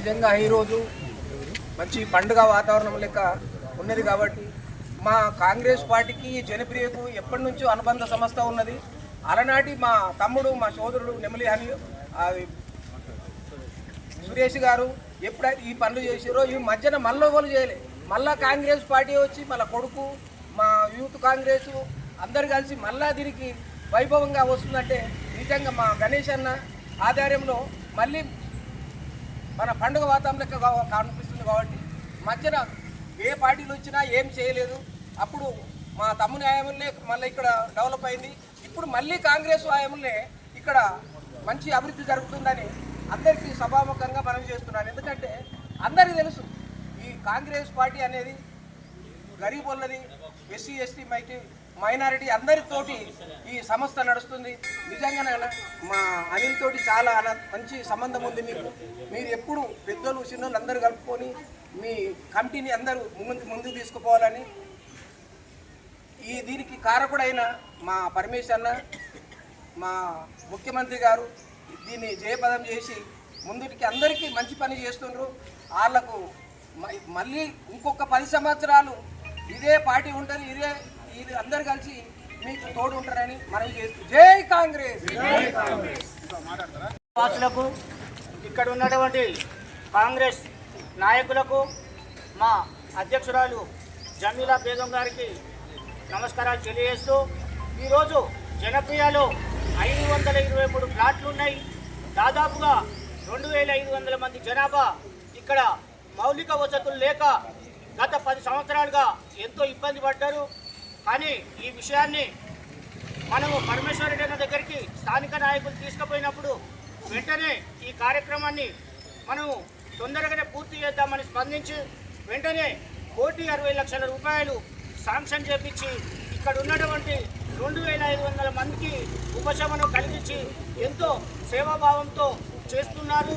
నిజంగా ఈరోజు మంచి పండుగ వాతావరణం లెక్క ఉన్నది కాబట్టి మా కాంగ్రెస్ పార్టీకి జనప్రియకు ఎప్పటి నుంచో అనుబంధ సంస్థ ఉన్నది. అలనాటి మా తమ్ముడు మా సోదరుడు నెమలి అని సురేష్ గారు ఎప్పుడైతే ఈ పనులు చేసారో ఈ మధ్యన మళ్ళీ ఎవరు చేయలే. మళ్ళా కాంగ్రెస్ పార్టీ వచ్చి మళ్ళీ కొడుకు మా యూత్ కాంగ్రెస్ అందరు కలిసి మళ్ళా దీనికి వైభవంగా వస్తుందంటే నిజంగా మా గణేష్ అన్న ఆధ్వర్యంలో మళ్ళీ మన పండుగ వాతావరణం లెక్క కనిపిస్తుంది. కాబట్టి మధ్యన ఏ పార్టీలు వచ్చినా ఏం చేయలేదు. అప్పుడు మా తమ్ముని హయాంలోనే మళ్ళీ ఇక్కడ డెవలప్ అయింది. ఇప్పుడు మళ్ళీ కాంగ్రెస్ హయాంలోనే ఇక్కడ మంచి అభివృద్ధి జరుగుతుందని అందరికీ సభాముఖంగా మనం చేస్తున్నాను. ఎందుకంటే అందరికీ తెలుసు ఈ కాంగ్రెస్ పార్టీ అనేది గరీబ్ వాళ్ళది, ఎస్సీ ఎస్టీ మైనారిటీ అందరితోటి ఈ సంస్థ నడుస్తుంది. నిజంగానే మా అనిల్ తోటి చాలా మంచి సంబంధం ఉంది. మీరు ఎప్పుడు పెద్దలు చిన్నోళ్ళు అందరూ కలుపుకొని మీ కమిటీని అందరూ ముందుకు తీసుకుపోవాలని దీనికి కారకుడైన మా పరమేశ్వర్ అన్న మా ముఖ్యమంత్రి గారు దీన్ని జయపదం చేసి ముందుకి అందరికీ మంచి పని చేస్తుండ్రు. వాళ్ళకు మళ్ళీ ఇంకొక 10 సంవత్సరాలు ఇదే పార్టీ ఉంటుంది, ఇది అందరు కలిసి మీకు తోడు ఉంటారని మనం చేస్తూ జై కాంగ్రెస్. వాసులకు ఇక్కడ ఉన్నటువంటి కాంగ్రెస్ నాయకులకు మా అధ్యక్షురాలు జమీలా బేగం గారికి నమస్కారాలు తెలియజేస్తూ ఈరోజు జనప్రియలో 523 ఫ్లాట్లు ఉన్నాయి. దాదాపుగా 2500 మంది జనాభా ఇక్కడ మౌలిక వసతులు లేక గత 10 సంవత్సరాలుగా ఎంతో ఇబ్బంది పడ్డారు. కానీ ఈ విషయాన్ని మనము పరమేశ్వర రెడ్డి అన్న దగ్గరికి స్థానిక నాయకులు తీసుకుపోయినప్పుడు వెంటనే ఈ కార్యక్రమాన్ని మనము తొందరగానే పూర్తి చేద్దామని స్పందించి వెంటనే 1,60,00,000 రూపాయలు శాంక్షన్ చేపించి ఇక్కడ ఉన్నటువంటి 2,500 మందికి ఉపశమనం కలిగించి ఎంతో సేవాభావంతో చేస్తున్నారు.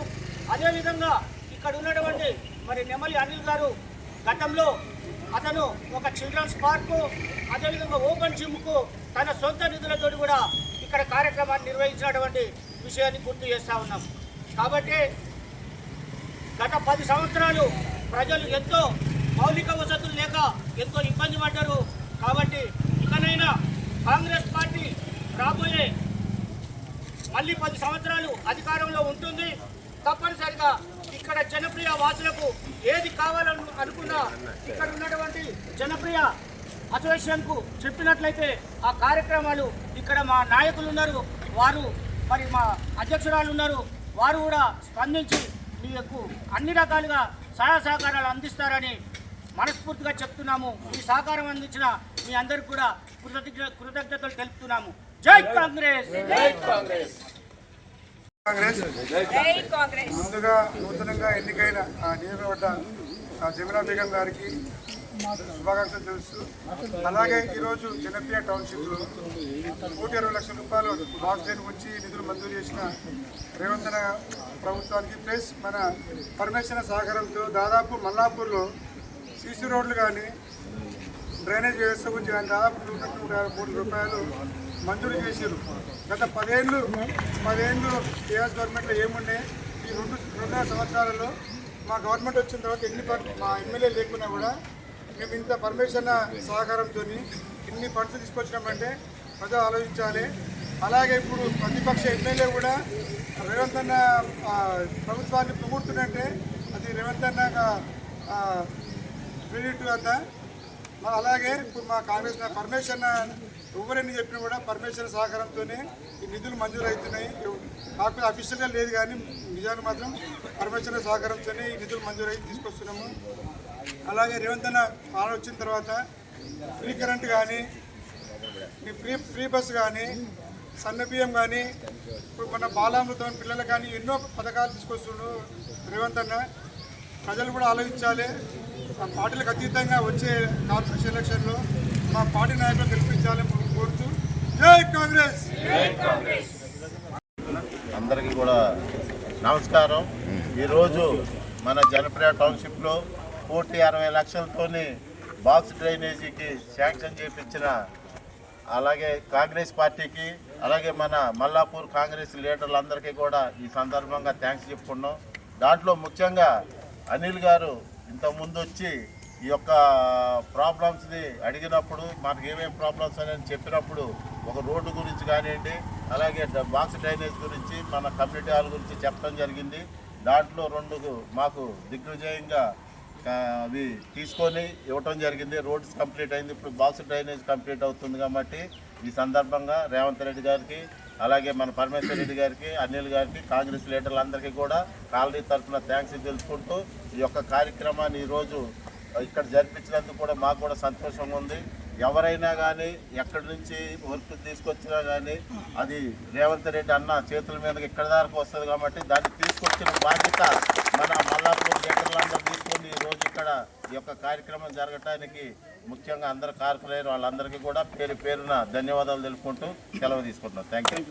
అదేవిధంగా ఇక్కడ ఉన్నటువంటి మరి నెమలి అనిల్ గారు గతంలో అతను ఒక చిల్డ్రన్స్ పార్కు అదేవిధంగా ఓపెన్ జిమ్కు తన సొంత నిధులతో కూడా ఇక్కడ కార్యక్రమాన్ని నిర్వహించినటువంటి విషయాన్ని గుర్తు చేస్తూ ఉన్నాం. కాబట్టి గత 10 సంవత్సరాలు ప్రజలు ఎంతో మౌలిక వసతులు లేక ఎంతో ఇబ్బంది పడ్డారు. కాబట్టి ఇకనైనా కాంగ్రెస్ పార్టీ రాబోయే మళ్ళీ 10 సంవత్సరాలు అధికారంలో ఉంటుంది. తప్పనిసరిగా ఇక్కడ జనప్రియ వాసులకు ఏది కావాలని అనుకున్నా ఇక్కడ ఉన్నటువంటి జనప్రియ అసోసియేషన్కు చెప్పినట్లయితే ఆ కార్యక్రమాలు ఇక్కడ మా నాయకులు ఉన్నారు, వారు మరి మా అధ్యక్షురాలు ఉన్నారు, వారు కూడా స్పందించి మీకు అన్ని రకాలుగా సహాయ సహకారాలు అందిస్తారని మనస్ఫూర్తిగా చెప్తున్నాము. ఈ సహకారం అందించిన మీ అందరికీ కూడా కృతజ్ఞతలు తెలుపుతున్నాము. జై కాంగ్రెస్. ముందుగా నూతనంగా ఎన్నికైన నియోజకవర్గ జమీలా బేగం గారికి శుభాకాంక్షలు తెలుస్తూ, అలాగే ఈరోజు జనప్రియ టౌన్షిప్లో 1,60,00,000 రూపాయలు బాక్స్ లైన్ ఉంచి నిధులు మంజూరు చేసిన రేవంత్ ప్రభుత్వానికి ప్లస్ మన పరమేశ్వర సహకారంతో దాదాపు మల్లాపూర్లో సీసీ రోడ్లు కానీ డ్రైనేజ్ వ్యవస్థ గురించి కానీ దాదాపు 150 కోట్ల రూపాయలు మంజూరు చేశారు. గత 10 ఏళ్ళు టీఆర్ఎస్ గవర్నమెంట్లో ఏముండే ఈ 2 సంవత్సరాలలో మా గవర్నమెంట్ వచ్చిన తర్వాత మా ఎమ్మెల్యే లేకున్నా కూడా మేము ఇంత పరమేశ్వర సహకారంతో ఇన్ని ఫండ్స్ తీసుకొచ్చినామంటే ప్రజలు ఆలోచించాలి. అలాగే ఇప్పుడు ప్రతిపక్ష ఎమ్మెల్యే కూడా రేవంత్ అన్న ప్రభుత్వాన్ని పొగుడుతుందంటే అది రేవంత్ అన్న క్రెడిట్ అంతా. అలాగే ఇప్పుడు మా కాంగ్రెస్ పరమేశ్వర ఎవరని చెప్పినా కూడా పరమేశ్వర సహకారంతోనే ఈ నిధులు మంజూరు అవుతున్నాయి. కాకపోతే అఫీషియల్గా లేదు కానీ నిజాలు మాత్రం పరమేశ్వర సహకారంతోనే ఈ నిధులు మంజూరు అయ్యి తీసుకొస్తున్నాము. అలాగే రేవంత్ అన్న పాలన వచ్చిన తర్వాత ఫ్రీ కరెంట్ కానీ ఫ్రీ బస్సు కానీ సన్న బియ్యం కానీ ఇప్పుడు మన బాలామృతం పిల్లలకు కానీ ఎన్నో పథకాలు తీసుకొస్తున్నాడు రేవంత్ అన్న. ప్రజలు కూడా ఆలోచించాలి. పార్టీలకు అతీతంగా వచ్చే కార్పొరేషన్ ఎలక్షన్లో మా పార్టీ నాయకులు గెలిపించాలని కోరుతూ జై కాంగ్రెస్. అందరికీ కూడా నమస్కారం. ఈరోజు మన జనప్రియ టౌన్షిప్లో 1,60,00,000తోని బాక్స్ డ్రైనేజీకి శాంక్షన్ చేయించిన అలాగే కాంగ్రెస్ పార్టీకి అలాగే మన మల్లాపూర్ కాంగ్రెస్ లీడర్లందరికీ కూడా ఈ సందర్భంగా థ్యాంక్స్ చెప్పుకున్నాం. దాంట్లో ముఖ్యంగా అనిల్ గారు ఇంతకుముందు వచ్చి ఈ యొక్క ప్రాబ్లమ్స్ని అడిగినప్పుడు మనకి ఏమేమి ప్రాబ్లమ్స్ అని చెప్పినప్పుడు ఒక రోడ్డు గురించి కానివ్వండి, అలాగే బాక్స్ డ్రైనేజ్ గురించి, మన కమ్యూనిటీ హాల్ గురించి చెప్పడం జరిగింది. దాంట్లో 2 మాకు దిగ్విజయంగా అవి తీసుకొని ఇవ్వటం జరిగింది. రోడ్స్ కంప్లీట్ అయింది, ఇప్పుడు బాక్స్ డ్రైనేజ్ కంప్లీట్ అవుతుంది. కాబట్టి ఈ సందర్భంగా రేవంత్ రెడ్డి గారికి, అలాగే మన పరమేశ్వర్ రెడ్డి గారికి, అనిల్ గారికి, కాంగ్రెస్ లీడర్లందరికీ కూడా కాలనీ తరఫున థ్యాంక్స్ తెలుసుకుంటూ ఈ యొక్క కార్యక్రమాన్ని ఈరోజు ఇక్కడ జరిపించినందుకు కూడా మాకు కూడా సంతోషంగా ఉంది. ఎవరైనా కానీ ఎక్కడి నుంచి వర్క్ తీసుకొచ్చినా కానీ అది రేవంత్ రెడ్డి అన్న చేతుల మీదకి ఇక్కడ దాకా వస్తుంది. కాబట్టి దాన్ని తీసుకొచ్చిన బాధ్యత మన మల్లాపూర్ లీడర్లందరూ తీసుకొని ఈరోజు ఇక్కడ ఈ యొక్క కార్యక్రమం జరగటానికి ముఖ్యంగా అందరు కారకులైన వాళ్ళందరికీ కూడా పేరున ధన్యవాదాలు తెలుపుకుంటూ సెలవు తీసుకుంటున్నాను. Thank you.